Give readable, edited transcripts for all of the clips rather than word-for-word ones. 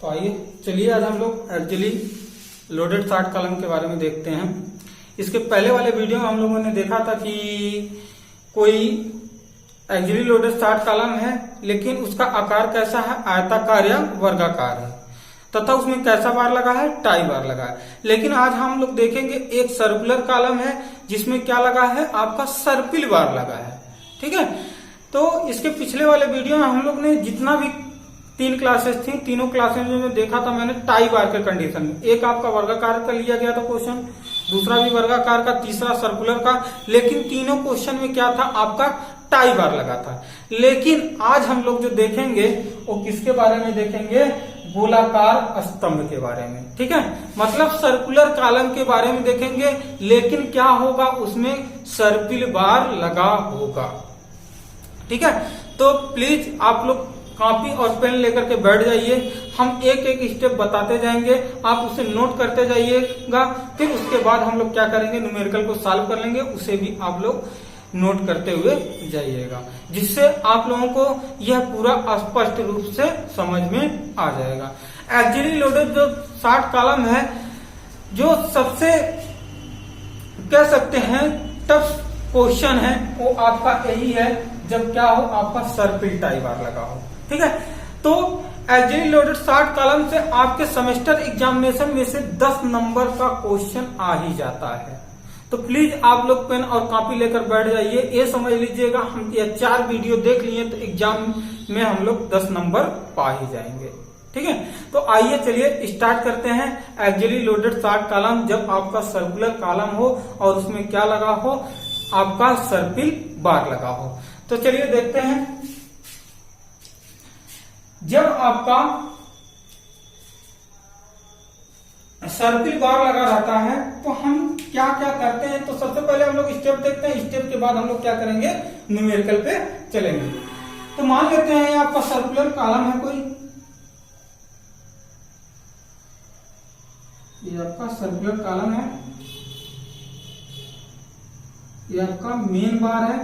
तो आइए चलिए आज हम लोग एक्चुअली लोडेड शार्ट कॉलम के बारे में देखते हैं। इसके पहले वाले वीडियो में हम लोगों ने देखा था कि कोई एक्चुअली लोडेड शार्ट कॉलम है, लेकिन उसका आकार कैसा है, आयताकार या वर्गाकार है, तथा उसमें कैसा बार लगा है, टाई बार लगा है। लेकिन आज हम लोग देखेंगे एक सर्कुलर कॉलम है जिसमें क्या लगा है, आपका सर्पिल बार लगा है। ठीक है, तो इसके पिछले वाले वीडियो में हम लोग ने जितना भी 3 क्लासेस थी, तीनों क्लासेस में देखा था मैंने टाई बार के कंडीशन में। एक आपका वर्गाकार का लिया गया था क्वेश्चन, दूसरा भी वर्गाकार का, तीसरा सर्कुलर का, लेकिन तीनों क्वेश्चन में क्या था, आपका टाई बार लगा था। लेकिन आज हम लोग जो देखेंगे वो किसके बारे में देखेंगे, गोलाकार स्तंभ के बारे में। ठीक है, मतलब सर्कुलर कॉलम के बारे में देखेंगे, लेकिन क्या होगा, उसमें सर्पिल बार लगा होगा। ठीक है, तो प्लीज आप लोग कॉपी और पेन लेकर के बैठ जाइए। हम एक एक स्टेप बताते जाएंगे, आप उसे नोट करते जाइएगा। फिर उसके बाद हम लोग क्या करेंगे, न्यूमेरिकल को सॉल्व कर लेंगे, उसे भी आप लोग नोट करते हुए जाइएगा, जिससे आप लोगों को यह पूरा स्पष्ट रूप से समझ में आ जाएगा। एक्चुअली लोडेड जो शार्ट कॉलम है, जो सबसे कह सकते हैं टफ क्वेश्चन है, वो आपका यही है जब क्या हो, आपका सर्पिल टाई बार लगा हो। ठीक है, तो एक्चुअली लोडेड शार्ट कॉलम से आपके सेमेस्टर एग्जामिनेशन में से 10 नंबर का क्वेश्चन आ ही जाता है। तो प्लीज आप लोग पेन और कॉपी लेकर बैठ जाइए। ये समझ लीजिएगा, हम ये 4 वीडियो देख लिए तो एग्जाम में हम लोग 10 नंबर पा ही जाएंगे। ठीक है, तो आइए चलिए स्टार्ट करते हैं। एक्चुअली लोडेड शार्ट कॉलम जब आपका सर्कुलर कॉलम हो और उसमें क्या लगा हो, आपका सर्पिल बार लगा हो। तो चलिए देखते हैं, जब आपका सर्पिल बार लगा रहता है तो हम क्या क्या करते हैं। तो सबसे पहले हम लोग स्टेप देखते हैं, स्टेप के बाद हम लोग क्या करेंगे, न्यूमेरिकल पे चलेंगे। तो मान लेते हैं ये आपका सर्कुलर कॉलम है, कोई ये आपका सर्कुलर कॉलम है, ये आपका मेन बार है,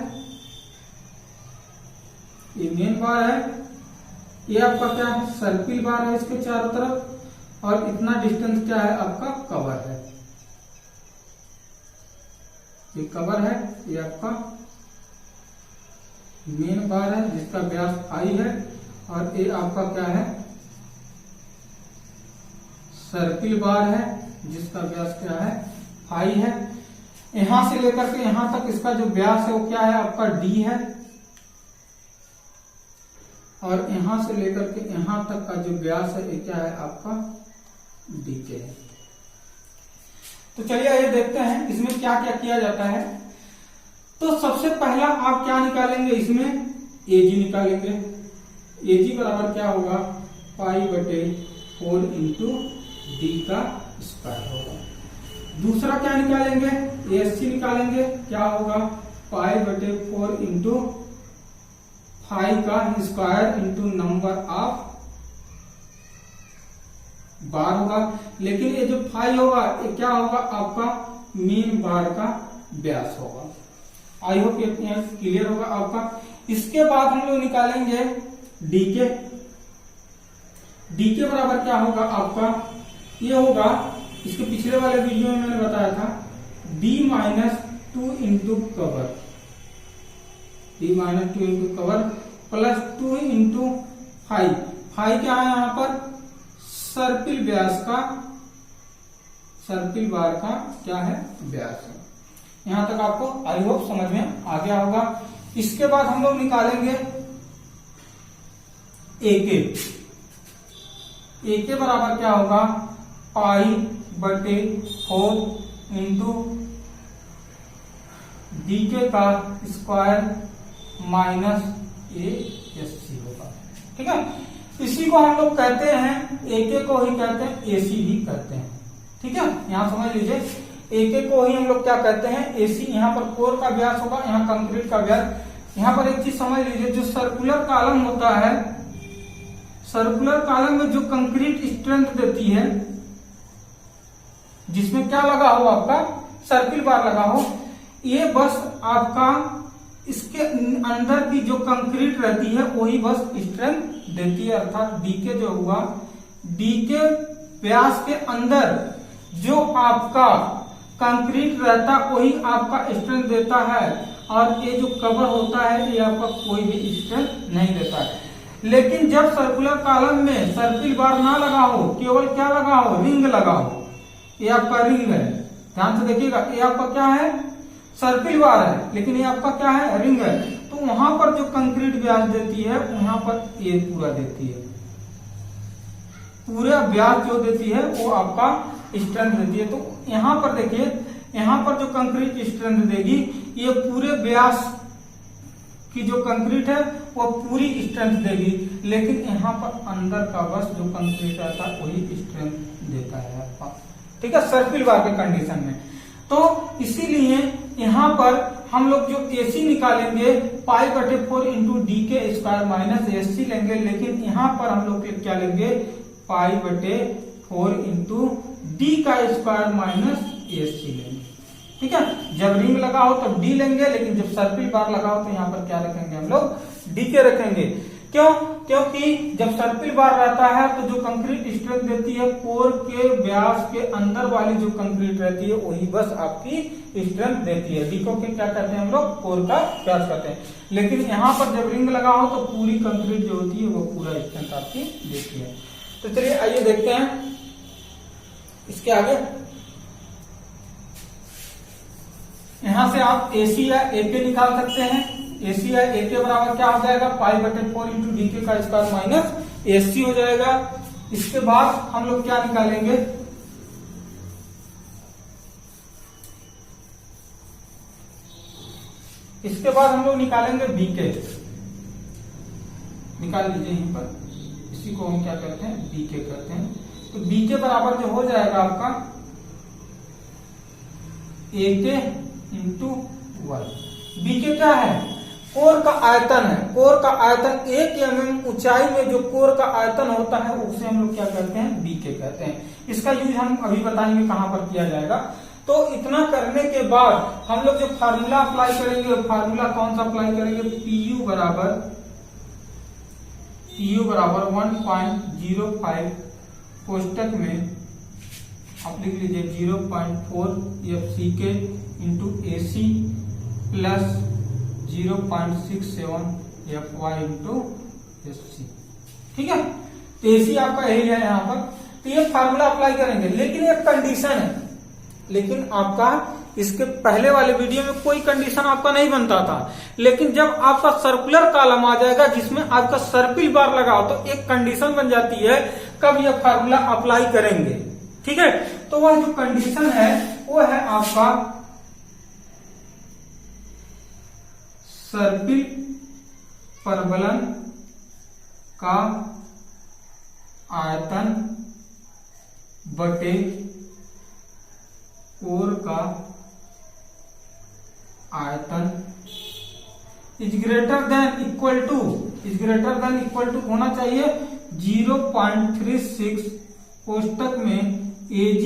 ये मेन बार है, ये आपका क्या है, सर्पिल बार है इसके चारों तरफ, और इतना डिस्टेंस क्या है, आपका कवर है, ये कवर है, ये आपका मेन बार है जिसका व्यास आई है, और ये आपका क्या है, सर्पिल बार है जिसका व्यास क्या है, आई है। यहां से लेकर के यहां तक इसका जो व्यास है वो क्या है, आपका डी है, और यहां से लेकर के यहां तक का जो व्यास है ये क्या है, आपका डी के है। तो चलिए ये देखते हैं इसमें क्या क्या किया जाता है। तो सबसे पहला आप क्या निकालेंगे, इसमें एजी निकालेंगे। एजी बराबर क्या होगा, π/4 इंटू डी का स्क्वायर होगा। दूसरा क्या निकालेंगे, एससी निकालेंगे, क्या होगा, π/4 इंटू 5 का स्क्वायर इंटू नंबर ऑफ बार होगा। लेकिन ये जो 5 होगा ये क्या होगा, आपका मेन बार का व्यास होगा। आई होप ये क्लियर होगा आपका। इसके बाद हम लोग निकालेंगे डीके। डीके बराबर क्या होगा आपका, ये होगा, इसके पिछले वाले वीडियो में मैंने बताया था, d-2 into cover, d-2 into cover plus 2 into 5। 5 क्या है यहाँ पर, सर्पिल व्यास का, सर्पिल बार का क्या है, व्यास है। यहां तक आपको आई होप समझ में आ गया होगा। इसके बाद हम लोग निकालेंगे एके। एके बराबर क्या होगा, π/4 इंटू डीके का स्क्वायर माइनस एएससी होगा। ठीक है, इसी को हम लोग कहते हैं, एके को ही कहते हैं एसी भी कहते हैं। ठीक है, यहां समझ लीजिए, एके को ही हम लोग क्या कहते हैं, एसी। यहाँ पर कोर का व्यास होगा, यहाँ कंक्रीट का व्यास। यहाँ पर एक चीज समझ लीजिए, जो सर्कुलर कॉलम होता है, सर्कुलर कॉलम में जो कंक्रीट स्ट्रेंथ देती है, जिसमें क्या लगा हो, आपका सर्पिल बार लगा हो, ये बस आपका इसके अंदर की जो कंक्रीट रहती है वही बस स्ट्रेंथ देती है। अर्थात डीके जो हुआ डी के व्यास के अंदर जो आपका कंक्रीट रहता वही आपका स्ट्रेंथ देता है, और ये जो कवर होता है ये आपका कोई भी स्ट्रेंथ नहीं देता है। लेकिन जब सर्कुलर कॉलम में सर्पिल बार ना लगा हो, केवल क्या लगा हो, रिंग लगा हो, ये आपका रिंग है, ध्यान से देखिएगा, ये आपका क्या है, सर्पिल बार है, लेकिन ये आपका क्या है, रिंग है। तो वहां पर जो कंक्रीट व्यास देती है वहां पर ये पूरा देती है, पूरा व्यास जो देती है वो आपका स्ट्रेंथ देती है। तो यहाँ पर देखिए, यहाँ पर जो कंक्रीट स्ट्रेंथ देगी ये पूरे व्यास की जो कंक्रीट है वो पूरी स्ट्रेंथ देगी, लेकिन यहाँ पर अंदर का बस जो कंक्रीट रहता है वही स्ट्रेंथ देता है आपका, ठीक है, सर्पिल बार के कंडीशन में। तो इसीलिए यहाँ पर हम लोग जो AC निकालेंगे π/4 इंटू डी के स्क्वायर माइनस SC लेंगे, लेकिन यहाँ पर हम लोग क्या लेंगे, π/4 इंटू डी का स्क्वायर माइनस SC लेंगे, ठीक है। जब रिंग लगा हो तब डी लेंगे, लेकिन जब सर्पिल बार लगा हो तो यहाँ पर क्या रखेंगे, हम लोग डी के रखेंगे। क्यों? क्योंकि जब सर्पिल बार रहता है तो जो कंक्रीट स्ट्रेंथ देती है कोर के व्यास के अंदर वाली जो कंक्रीट रहती है वही बस आपकी स्ट्रेंथ देती है। डी को क्या कहते हैं हम लोग, कोर का व्यास कहते हैं। लेकिन यहाँ पर जब रिंग लगा हो तो पूरी कंक्रीट जो होती है वो पूरा स्ट्रेंथ आपकी देती है। तो चलिए आइए देखते हैं इसके आगे। यहां से आप AC या AK निकाल सकते हैं। AC या AK बराबर क्या हो जाएगा, π/4 इंटू डी के का स्क्वायर माइनस SC हो जाएगा। इसके बाद हम लोग क्या निकालेंगे, इसके बाद हम लोग निकालेंगे BK, निकाल लीजिए यहीं पर, इसी को हम क्या कहते हैं, BK कहते हैं। तो BK बराबर जो हो जाएगा आपका AK इंटू 1। BK क्या है, कोर का आयतन है। कोर का आयतन 1 mm ऊंचाई में जो कोर का आयतन होता है उसे हम लोग क्या कहते हैं, BK कहते हैं। इसका यूज हम अभी बताएंगे कहां पर किया जाएगा। तो इतना करने के बाद हम लोग जो फार्मूला अप्लाई करेंगे, फार्मूला कौन सा अप्लाई करेंगे, PU बराबर 1.05 कोष्टक में आप लिख लीजिए 0.4 FCK into AC plus 0.67 FY into SC, ठीक है। तो AC आपका यही है यहाँ पर। तो ये फार्मूला अप्लाई करेंगे, लेकिन एक कंडीशन है, लेकिन आपका इसके पहले वाले वीडियो में कोई कंडीशन आपका नहीं बनता था। लेकिन जब आपका सर्कुलर कॉलम आ जाएगा जिसमें आपका सर्पिल बार लगा हो तो एक कंडीशन बन जाती है कब यह फार्मूला अप्लाई करेंगे, ठीक है। तो वह जो कंडीशन है वो है आपका सर्पिल परवलन का आयतन बटे कोर का आयतन is greater than equal to होना चाहिए 0.36 कोष्टक में AG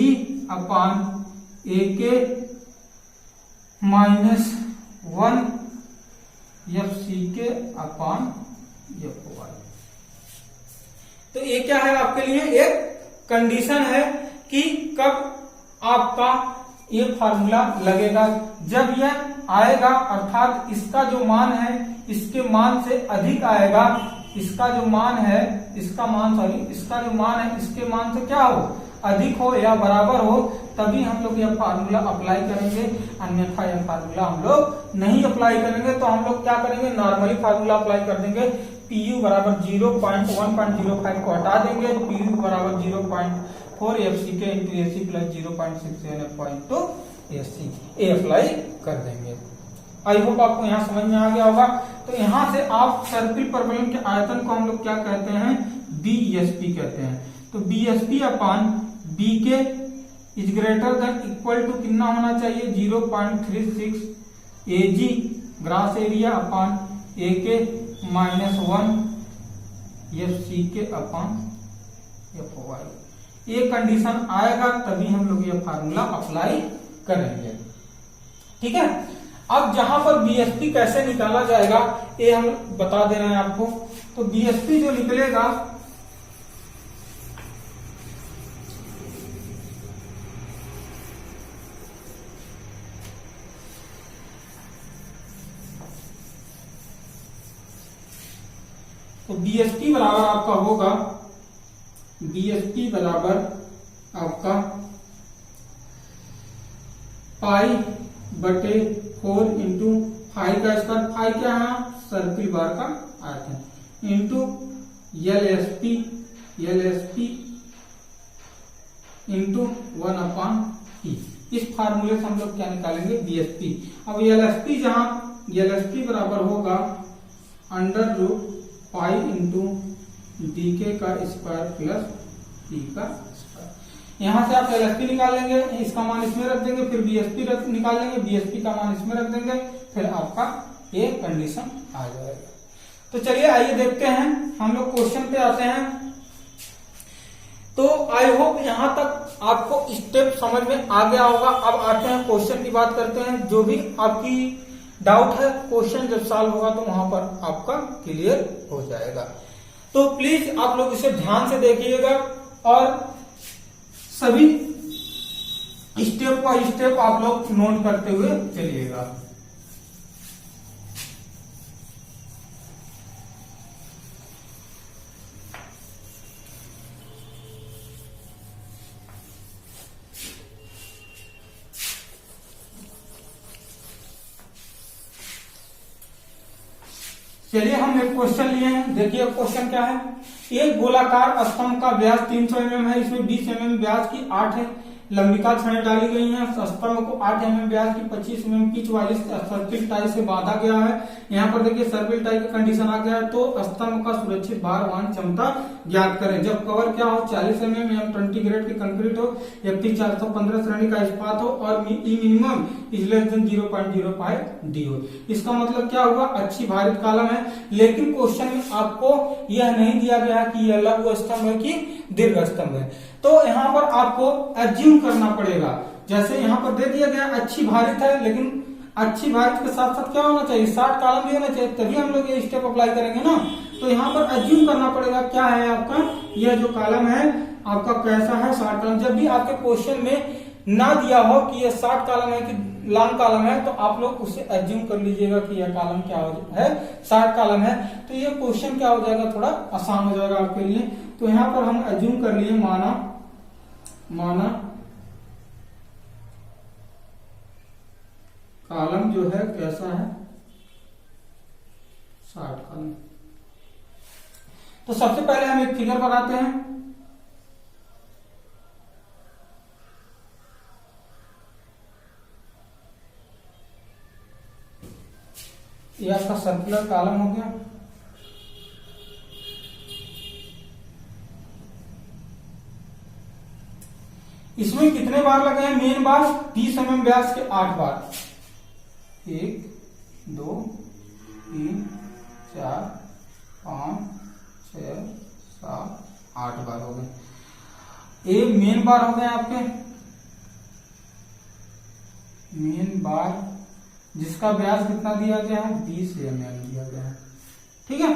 upon AK minus 1 FCK upon FY। तो ये क्या है आपके लिए, एक कंडीशन है कि कब आपका ये फार्मूला लगेगा, जब यह आएगा अर्थात इसका जो मान है इसके मान से अधिक आएगा, इसका जो मान है इसका जो मान है इसके मान से क्या हो, अधिक हो या बराबर हो, तभी हम लोग यह फार्मूला अप्लाई करेंगे। अन्यथा यह फार्मूला हम लोग नहीं अप्लाई करेंगे। तो हम लोग क्या करेंगे, नॉर्मली फार्मूला अप्लाई कर देंगे। PU बराबर 1.05 को हटा देंगे, PU बराबर 0.4 FCK into AC plus 0.67 FY into SC ये अप्लाई कर देंगे। आई होप आपको यहाँ समझ में आ गया होगा। तो यहाँ से आप सर्पिल परवलन के आयतन को हम लोग क्या कहते हैं, BSP कहते हैं। तो BSP upon BK is greater than equal to कितना होना चाहिए, 0.36 AG gross area upon AK minus 1 FCK upon FY। ये कंडीशन आएगा तभी हम लोग ये फार्मूला अप्लाई करेंगे, ठीक है। अब जहां पर BSP कैसे निकाला जाएगा ये हम बता दे रहे हैं आपको। तो BSP जो निकलेगा BSP बराबर आपका होगा, BSP बराबर आपका π/4 इंटू फाइव का स्क्वायर, फाइव क्या है सर्किल बार का आयतन, इंटू LSP इंटू 1/T। इस फार्मूले से हम लोग क्या निकालेंगे BSP। अब LSP बराबर होगा √π इंटू DK का स्क्वायर प्लस T का स्क्वायर। यहां से आप LSP निकाल लेंगे, इसका मान इसमें रख देंगे, फिर BSP निकाल लेंगे, BSP का मान इसमें रख देंगे, फिर आपका ये कंडीशन आ जाएगा। तो चलिए आइए देखते हैं, हम लोग क्वेश्चन पे आते हैं। तो आई होप यहां तक आपको स्टेप समझ में आ गया होगा। अब आते हैं क्वेश्चन की बात करते हैं। जो भी आपकी डाउट है, क्वेश्चन जब सॉल्व होगा तो वहां पर आपका क्लियर हो जाएगा। तो प्लीज आप लोग इसे ध्यान से देखिएगा और सभी स्टेप बाय स्टेप आप लोग नोट करते हुए चलिएगा। चलिए हम एक क्वेश्चन लिए हैं, देखिए क्वेश्चन क्या है। एक गोलाकार स्तंभ का व्यास 300 mm है, इसमें 20 mm व्यास की 8 लंबिका छड़ें डाली गई हैं। स्तंभ को 8 mm व्यास की 25 mm पिच वाली सर्पिल टाई से बांधा गया है। यहाँ पर देखिए सर्पिल टाई का कंडीशन आ गया है। तो स्तंभ का सुरक्षित भार वहन क्षमता ज्ञात करें जब कवर क्या हो 40 mm या 20 ग्रेड की कंक्रीट हो, FT415 श्रेणी का इस्पात हो और minimum is less than 0.05 D हो। इसका मतलब क्या हुआ, अच्छी भारित कॉलम है, लेकिन क्वेश्चन में आपको यह नहीं दिया गया कि यह लघु स्तंभ है कि दीर्घ स्तंभ है। तो यहाँ पर आपको एज्यूम करना पड़ेगा। जैसे यहाँ पर दे दिया गया अच्छी भारित है, लेकिन अच्छी भारित के साथ साथ क्या होना चाहिए, 60 कॉलम भी होना चाहिए, तभी हम लोग ये स्टेप अप्लाई करेंगे ना। तो यहाँ पर एज्यूम करना पड़ेगा क्या है आपका, यह जो कॉलम है आपका कैसा है 60 कॉलम। जब भी आपके क्वेश्चन में ना दिया हो कि यह 60 कॉलम है कि लॉन्ग कॉलम है, तो आप लोग उसे एज्यूम कर लीजिएगा कि यह कॉलम क्या है 60 कॉलम है। तो ये क्वेश्चन क्या हो जाएगा, थोड़ा आसान हो जाएगा आपके लिए। तो यहाँ पर हम एज्यूम कर लिए, माना कॉलम जो है कैसा है 60 कॉलम। तो सबसे पहले हम एक फिगर बनाते हैं। ये आपका सर्कुलर कॉलम हो गया। इसमें कितने बार लगे हैं, मेन बार 30 mm व्यास के 8 बार, 1 2 3 4 5 6 7 8 बार हो गए। ये मेन बार हो गए आपके, मेन बार जिसका व्यास कितना दिया गया है 20 mm दिया गया है। ठीक है,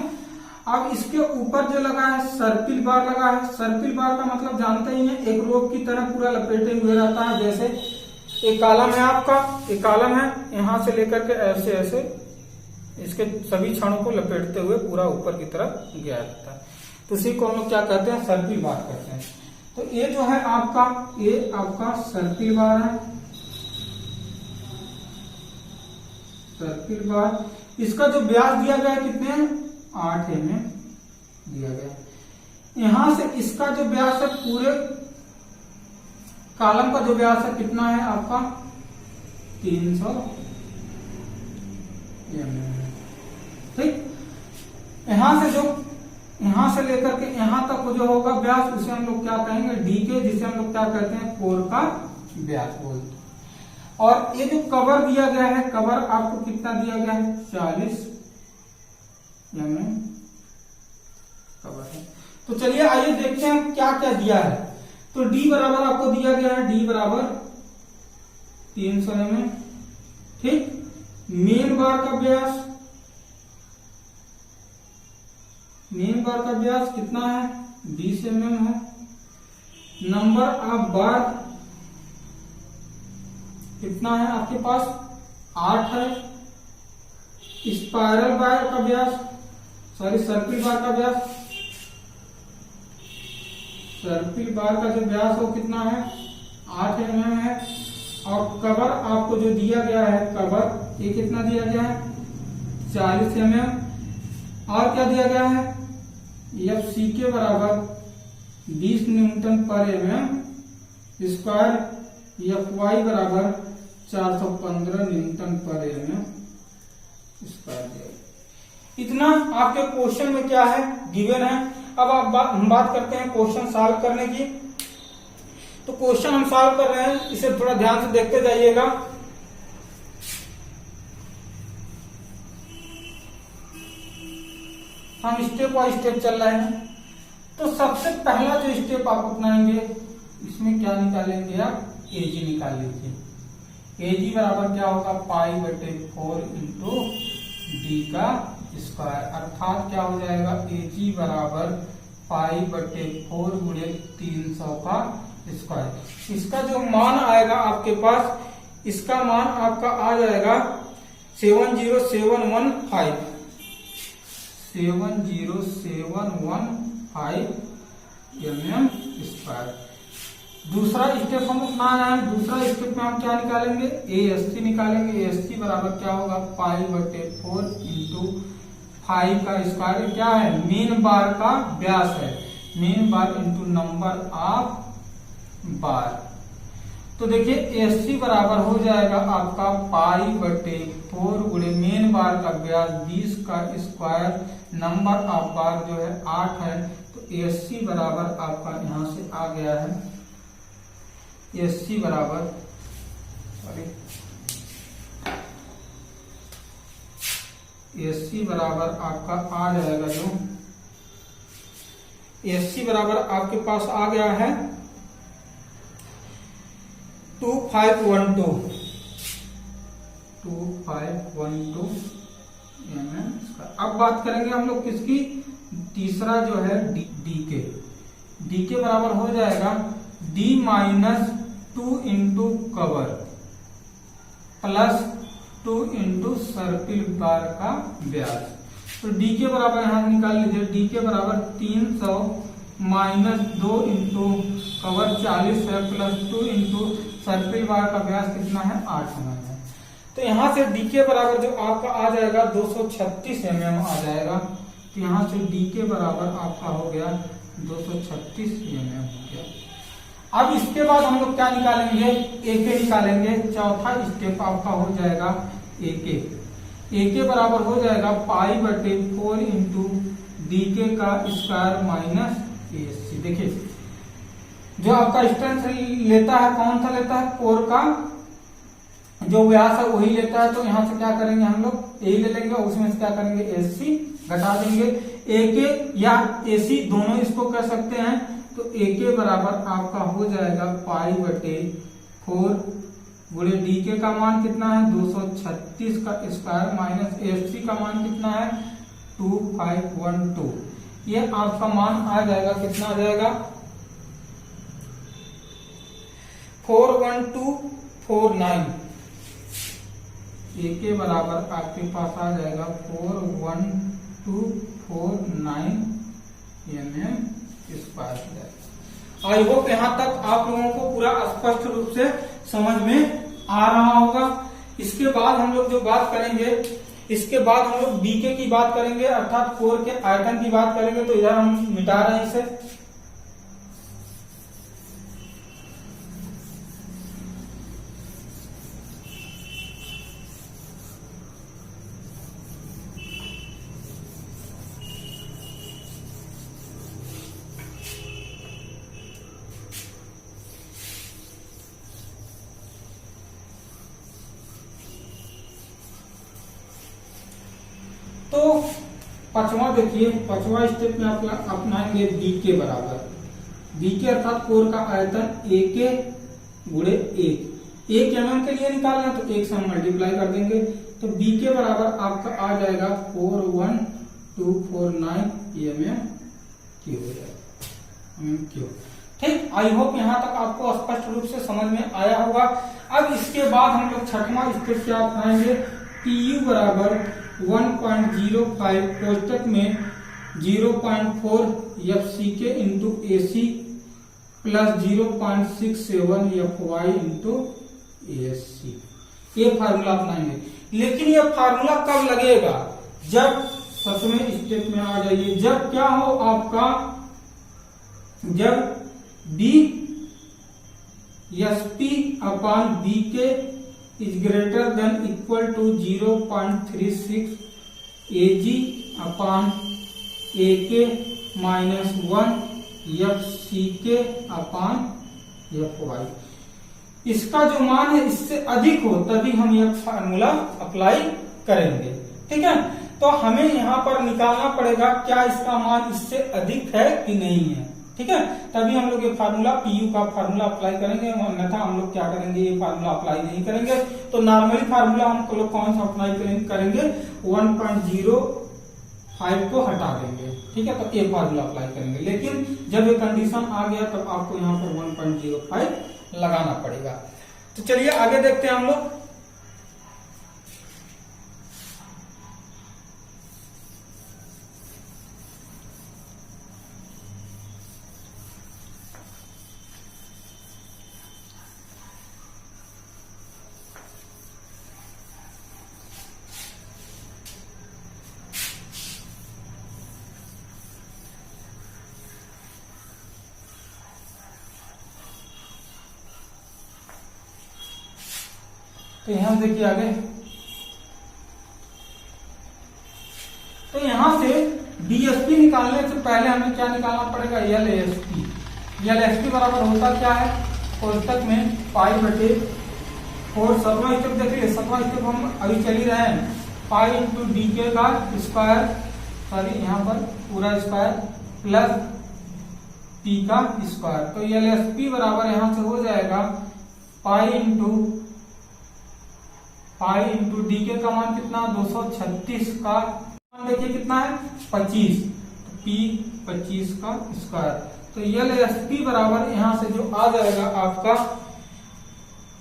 अब इसके ऊपर जो लगा है सर्पिल बार लगा है। सर्पिल बार का मतलब जानते ही हैं, एक रोप की तरह पूरा लपेटे हुए रहता है। जैसे एक कॉलम है आपका, एक कॉलम है, यहां से लेकर के ऐसे ऐसे इसके सभी क्षणों को लपेटते हुए पूरा ऊपर की तरफ गया रहता है। तो इसी को हम लोग क्या कहते हैं, सर्पिल बार कहते हैं। तो ये जो है आपका, ये आपका सर्पिल बार है, सर्पिल बार। इसका जो व्यास दिया गया है कितने 8 mm दिया गया। यहां से इसका जो व्यास है, पूरे कॉलम का जो व्यास है कितना है आपका 300 mm। ठीक, यहां से लेकर के यहां तक जो होगा व्यास, उसे हम लोग क्या कहेंगे DK, जिसे हम लोग क्या कहते हैं कोर का व्यास बोलते हैं। और ये जो कवर दिया गया है, कवर आपको कितना दिया गया है 40 mm कवर है। तो चलिए आइए देखते हैं क्या क्या दिया है। तो D बराबर आपको दिया गया है, D बराबर 300 mm। ठीक, मेन बार का व्यास कितना है 20 mm है। नंबर ऑफ बार कितना है आपके पास 8 है। स्पाइरल बार का व्यास सर्पिल बार का व्यास, सर्पिल बार का जो व्यास वो कितना है 8 mm है। और कवर आपको जो दिया गया है, कवर ये कितना दिया गया है 40 mm। और क्या दिया गया है FC के बराबर 20 न्यूटन पर mm स्क्वायर, FY बराबर 415 न्यूटन पर mm स्क्वायर। इतना आपके क्वेश्चन में क्या है गिवन है। अब हम बात करते हैं क्वेश्चन सॉल्व करने की। तो क्वेश्चन हम सॉल्व कर रहे हैं, इसे थोड़ा ध्यान से देखते जाइएगा। हम स्टेप बाय स्टेप चल रहे हैं। तो सबसे पहला जो स्टेप आप अपनाएंगे, इसमें क्या निकालेंगे आप, AG निकाल लीजिए। AG बराबर क्या होगा π/4 इंटू डी का स्क्वायर, अर्थात क्या हो जाएगा AG बराबर π/4 गुणे 300 का स्क्वायर। इसका जो मान आएगा आपके पास, इसका मान आपका आ जाएगा 70715 mm स्क्वायर। दूसरा स्टेप हम अपना रहे हैं। दूसरा स्टेप में हम क्या निकालेंगे, ASC निकालेंगे। ASC बराबर क्या होगा π/4 इंटू 5 का स्क्वायर, क्या है मेन बार का व्यास है, main bar into number of बार। तो देखिए ASC बराबर हो जाएगा आपका π/4 गुणे मेन बार का व्यास 20 का स्क्वायर, नंबर ऑफ बार जो है 8 है। तो ASC बराबर आपका यहां से आ गया है, ASC बराबर ASC बराबर आपका आ जाएगा, जो ASC बराबर आपके पास आ गया है 2512 mm। अब बात करेंगे हम लोग किसकी, तीसरा जो है डी के बराबर हो जाएगा D - 2 into cover plus 2 into सर्पिल बार का व्यास। तो डी के बराबर यहां निकाल लीजिए, डी के बराबर 300 - 2 इंटू कवर 40 है, प्लस 2 इंटू सर्पिल बार का व्यास कितना है 8 mm है। तो यहां से डी के बराबर जो आपका आ जाएगा 236 mm आ जाएगा। तो यहां से डी के बराबर आपका हो गया 236 mm हो गया। अब इसके बाद हम लोग क्या निकालेंगे, AK निकालेंगे। चौथा स्टेप आपका हो जाएगा AK बराबर हो जाएगा π/4 इंटू DK का स्क्वायर माइनस ASC। देखिए जो आपका स्ट्रेंथ लेता है, कौन सा लेता है, कोर का जो व्यास है वही लेता है। तो यहां से क्या करेंगे हम लोग, ए ले लेंगे, उसमें से क्या करेंगे ASC घटा देंगे। AK या AC दोनों इसको कर सकते हैं। तो AK बराबर आपका हो जाएगा π/4 गुणे DK का मान कितना है 236 का स्क्वायर माइनस ASC का मान कितना है 2512। ये आपका मान आ जाएगा, कितना आ जाएगा 41249। AK बराबर आपके पास आ जाएगा 41249 mm स्क्वायर। आई होप यहाँ तक आप लोगों को पूरा स्पष्ट रूप से समझ में आ रहा होगा। इसके बाद हम लोग जो बात करेंगे, इसके बाद हम लोग BK की बात करेंगे, अर्थात कोर के आयतन की बात करेंगे। तो इधर हम मिटा रहे हैं इसे। तो पांचवा देखिए, पांचवा स्टेप में अपनाएंगे BK बराबर, BK अर्थात कोर का आयतन AK गुणे 1 mm के लिए निकालना है, तो 1 से हम मल्टीप्लाई कर देंगे। तो BK बराबर आपका आ जाएगा 41249 mm हो जाएगा। ठीक, आई होप यहाँ तक आपको स्पष्ट रूप से समझ में आया होगा। अब इसके बाद हम लोग छठवां स्टेप क्या अपनाएंगे, PU बराबर 1.05 कोष्टक में 0.4 एफ के into AC plus 0.67 FY into ASC। ये फार्मूला अपनाएंगे। लेकिन ये फार्मूला कब लगेगा? जब सतवें स्टेप में आ जाइए, जब क्या हो आपका, जब BSP upon BK is greater than equal to 0.36 AG upon AK minus 1 FCK upon FY। इसका जो मान है इससे अधिक हो तभी हम यह फार्मूला अप्लाई करेंगे। ठीक है, तो हमें यहाँ पर निकालना पड़ेगा क्या इसका मान इससे अधिक है कि नहीं है। ठीक है, तभी हम लोग ये फार्मूला PU का फार्मूला अप्लाई करेंगे, अन्यथा हम लोग क्या करेंगे, ये फार्मूला अप्लाई नहीं करेंगे। तो नॉर्मली फार्मूला हम लोग कौन सा अप्लाई करेंगे, 1.05 को हटा देंगे। ठीक है, तो ये फार्मूला अप्लाई करेंगे। लेकिन जब ये कंडीशन आ गया तब आपको यहाँ पर 1.05 लगाना पड़ेगा। तो चलिए आगे देखते हैं हम लोग। तो यहां देखिए आगे, तो यहां से BSP निकालने से पहले हमें क्या निकालना पड़ेगा, LSP। LSP बराबर होता क्या है, कोष्टक में पाई बटे 4, 7वां स्टेप देखिए, 7वां स्टेप हम अभी चल ही रहे हैं, पाई इंटू DK का स्क्वायर, सॉरी यहाँ पर पूरा स्क्वायर प्लस P का स्क्वायर। तो LSP बराबर यहां से हो जाएगा पाई इंटू DK का मान कितना, 236 का मान देखिए कितना है, 25, तो P 25 का स्क्वायर। तो LSP बराबर यहां से जो आ जाएगा आपका,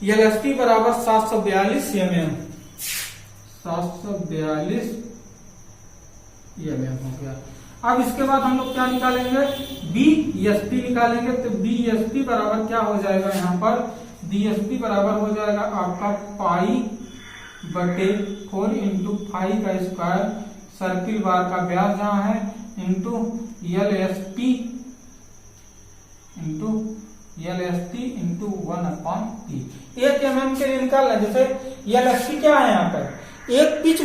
LSP बराबर 742 mm, 742 mm हो गया। अब इसके बाद हम लोग क्या निकालेंगे, BSP निकालेंगे। तो BSP बराबर क्या हो जाएगा, यहाँ पर BSP बराबर हो जाएगा आपका पाई बटे 4 इंटू 5 का स्क्वायर, सर्किल बार का व्यास जहां है, into LSP into 1/P। 1 mm के लिए निकालना, जैसे LSP क्या है यहाँ पर, एक पिच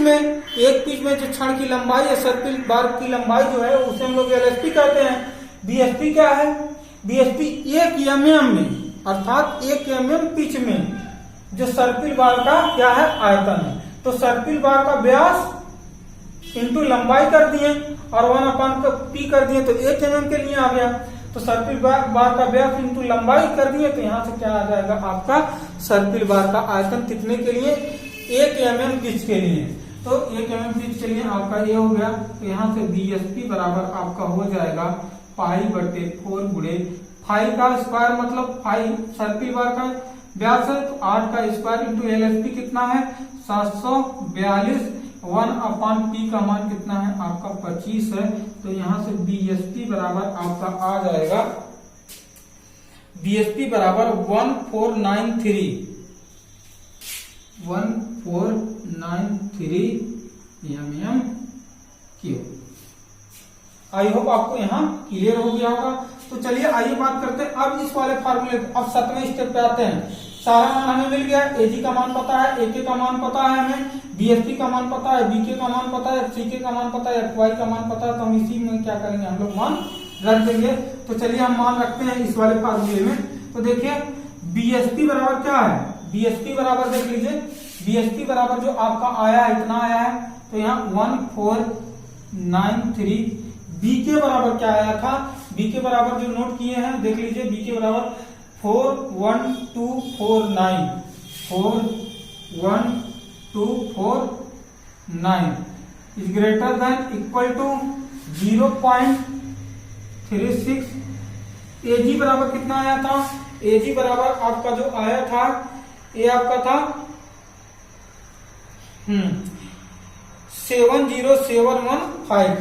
में जो क्षण की लंबाई है, सर्किल बार की लंबाई जो है उसे हम लोग LSP कहते हैं। BSP क्या है, BSP 1 mm में, अर्थात 1 mm पिच में जो सर्किल बार का क्या है, आयतन है। तो सर्किल बार का व्यास इंटू लंबाई कर दिए और 1/P कर दिए, तो 1 mm के लिए आ गया। तो सर्किल बार का व्यास इंटू लंबाई कर दिए, तो यहाँ से क्या आ जाएगा आपका, सर्किल बार का आयतन कितने के लिए, 1 mm पिच के लिए। तो 1 mm पिच के लिए आपका ये हो गया। तो यहाँ से BSP बराबर आपका हो जाएगा पाई बटे 4 गुणे 5 का स्क्वायर, मतलब 5 सर्किल बार का व्यास है, तो 8 का स्क्वायर इंटू LSP कितना है, 742, 1/P का मान कितना है आपका 25 है। तो यहां से BSP बराबर आपका आ जाएगा, BSP बराबर 1493 mm3। आई होप आपको यहाँ क्लियर हो गया होगा। तो चलिए आइए बात करते हैं अब इस वाले फार्मूले। अब 7वें स्टेप पे आते हैं। सारा मान हमें मिल गया, AG का मान पता है, AK का मान पता है हमें, BSP का मान पता है, BK का मान पता है, CK का मान पता है, FY का मान पता है। तो हम इसी में क्या करेंगे, हम लोग मान रख देंगे। तो चलिए हम मान रखते हैं इस वाले फार्मूले में। तो देखिए BSP बराबर क्या है, BSP बराबर देख लीजिए, BSP बराबर जो आपका आया है, इतना आया है, तो यहाँ 1493। BK बराबर क्या आया था, BK बराबर जो नोट किए हैं देख लीजिए, BK बराबर 41249, 41249 is greater than equal to 0.36। AG बराबर कितना आया था, AG बराबर आपका जो आया था, ये आपका था 70715,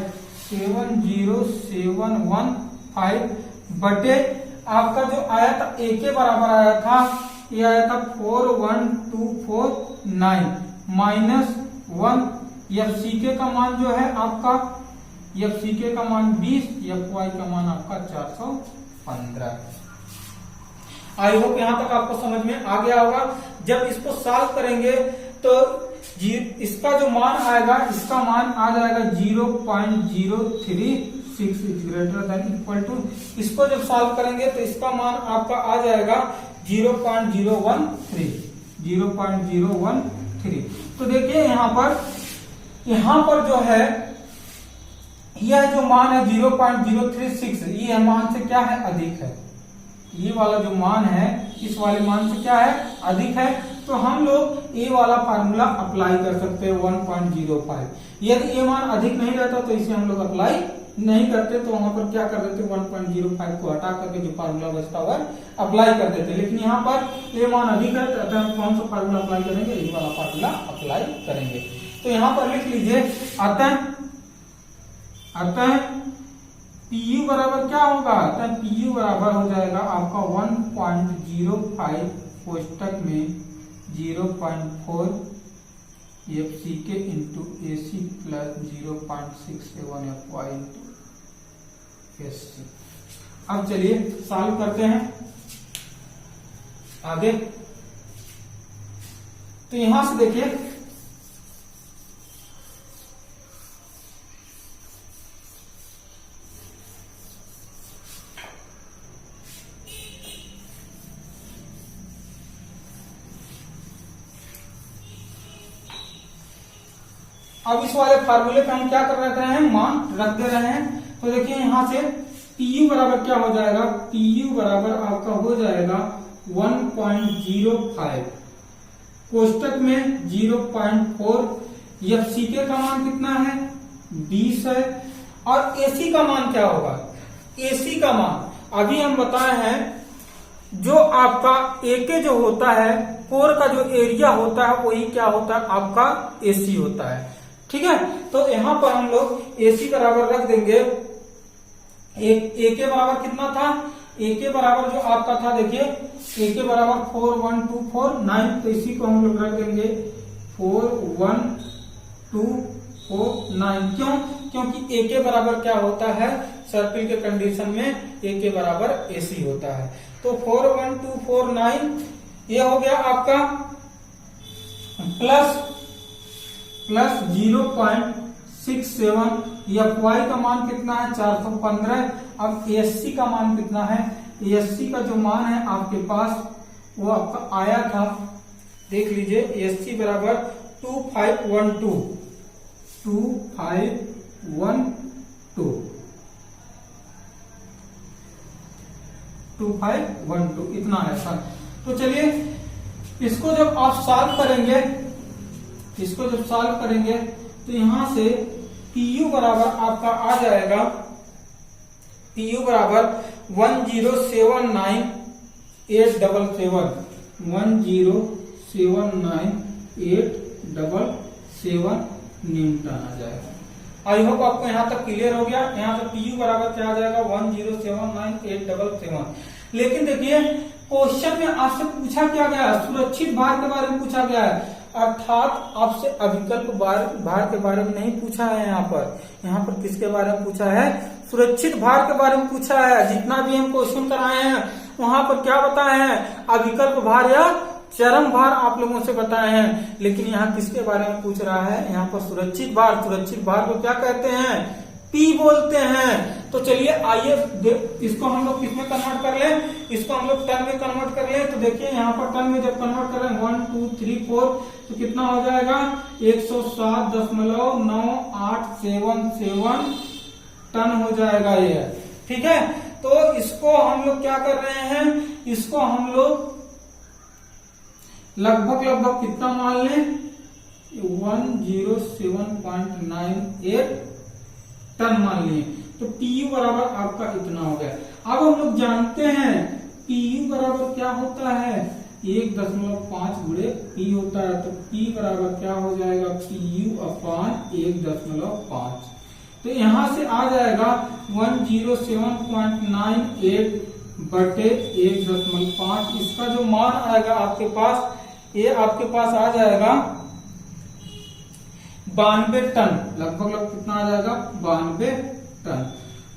7071.5 बटे आपका जो आया था ए के बराबर आया था, ये आया था 41249 माइनस 1 एफसीके का मान जो है आपका, एफसीके का मान 20, एफवाई का मान आपका 415। आई होप यहां तक आपको समझ में आ गया होगा। जब इसको सॉल्व करेंगे तो इसका जो मान आएगा, इसका मान आ जाएगा 0.036 ग्रेटर देन इक्वल टू, इसको जब सॉल्व करेंगे तो इसका मान आपका आ जाएगा 0.013। तो देखिए यहां पर जो है यह जो मान है 0.036, ये मान से क्या है, अधिक है। ये वाला जो मान है इस वाले मान से क्या है, अधिक है। तो हम लोग ए वाला फार्मूला अप्लाई कर सकते हैं 1.05। यदि ये मान अधिक नहीं रहता तो इसे हम लोग अप्लाई नहीं करते, तो वहां पर क्या कर देते, 1.05 को हटा करके जो फार्मूला बचता हुआ अप्लाई कर देते। लेकिन यहाँ पर ये मान अधिक है, तो हम कौन सा फार्मूला अप्लाई करेंगे, ये वाला फार्मूला अप्लाई करेंगे। तो यहाँ पर लिख लीजिए, अतः PU बराबर क्या होगा, अतः PU बराबर हो जाएगा आपका 1.05 कोष्टक में 0.4 FCK into AC plus 0.67 FY into SC। अब चलिए सॉल्व करते हैं आगे। तो यहां से देखिए, अब इस वाले फार्मूले पे हम क्या कर रहे हैं, मान रख दे रहे हैं। तो देखिए यहां से PU बराबर क्या हो जाएगा, PU बराबर आपका हो जाएगा 1.05 कोष्टक में 0.4, एफसीके का मान कितना है, 20 है। और AC का मान क्या होगा, AC का मान अभी हम बताए हैं, जो आपका AK जो होता है, कोर का जो एरिया होता है वही क्या होता है, आपका AC होता है। ठीक है, तो यहां पर हम लोग AC बराबर रख देंगे, A के बराबर कितना था, A के बराबर जो आपका था, देखिए A के बराबर 41249, तो इसी को हम लोग रख देंगे 41249। क्यों, क्योंकि A के बराबर क्या होता है, सर्किल के कंडीशन में A के बराबर AC होता है। तो 41249 ये हो गया आपका, प्लस 0.67, FY का मान कितना है, 415। अब SC का मान कितना है, SC का जो मान है आपके पास वो आपका आया था, देख लीजिए, SC बराबर 2512 इतना है सर। तो चलिए इसको जब आप सॉल्व करेंगे, तो यहां से PU बराबर आपका आ जाएगा, PU बराबर 1079877 न्यूटन आ जाएगा। आई होप आपको यहां तक क्लियर हो गया। यहां से PU बराबर क्या आ जाएगा, 1079877। लेकिन देखिए क्वेश्चन में आपसे पूछा क्या गया, सुरक्षित भार के बारे में पूछा गया है, अर्थात आपसे अविकल्प भार के बारे में नहीं पूछा है। यहाँ पर किसके बारे में पूछा है, सुरक्षित भार के बारे में पूछा है। जितना भी हम क्वेश्चन कराए हैं वहां पर क्या बताए हैं, अविकल्प भार या चरम भार आप लोगों से बताए हैं। लेकिन यहाँ किसके बारे में पूछ रहा है, यहाँ पर सुरक्षित भार को क्या कहते हैं, P बोलते हैं। तो चलिए आइए इसको हम लोग किसमें कन्वर्ट कर लें, इसको हम लोग टन में कन्वर्ट कर लें। तो देखिए यहाँ पर टन में जब कन्वर्ट कर लें 1 2 3 4 तो कितना हो जाएगा, 107.9877 टन हो जाएगा ये। ठीक है, तो इसको हम लोग क्या कर रहे हैं, इसको हम लोग लगभग कितना मान लें, 107.98 टन मान लिए। तो PU बराबर आपका इतना हो गया। अब हम लोग जानते हैं PU बराबर क्या होता है, 1.5 गुणे P होता है। तो P बराबर क्या हो जाएगा, PU/1.5। तो यहां से आ जाएगा 107.98 बटे 1.5। इसका जो मान आएगा आपके पास, ये आपके पास आ जाएगा 92 टन, लगभग कितना आ जाएगा 92 टन।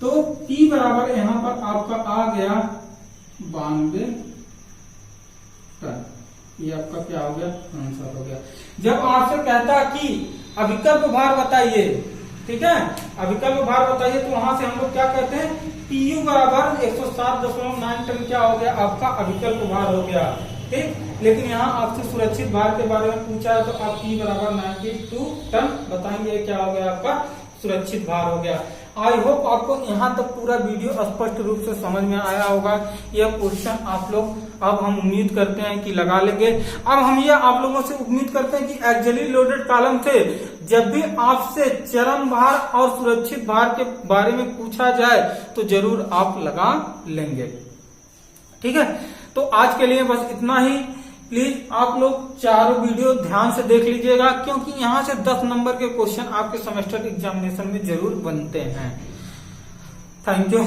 तो P बराबर यहां पर आपका आ गया 92 टन। ये आपका क्या हो गया, आंसर हो गया। जब आपसे कहता कि अविकल्प भार बताइए, ठीक है, अविकल्प भार बताइए, तो वहां से हम लोग क्या कहते हैं, PU बराबर 107.9 टन क्या हो गया, आपका अविकल्प भार हो गया। ठीक, लेकिन यहाँ आपसे सुरक्षित भार के बारे में पूछा है, तो आप P बराबर 92 टन बताएंगे, क्या हो गया आपका सुरक्षित भार हो गया। आई होप आपको यहाँ तक पूरा वीडियो स्पष्ट रूप से समझ में आया होगा। यह क्वेश्चन आप लोग, अब हम उम्मीद करते हैं कि लगा लेंगे। अब हम ये आप लोगों से उम्मीद करते हैं कि एक्सियली लोडेड कॉलम से जब भी आपसे चरम भार और सुरक्षित भार के बारे में पूछा जाए तो जरूर आप लगा लेंगे। ठीक है, तो आज के लिए बस इतना ही। प्लीज आप लोग चारों वीडियो ध्यान से देख लीजिएगा, क्योंकि यहाँ से 10 नंबर के क्वेश्चन आपके सेमेस्टर एग्जामिनेशन में जरूर बनते हैं। Thank you.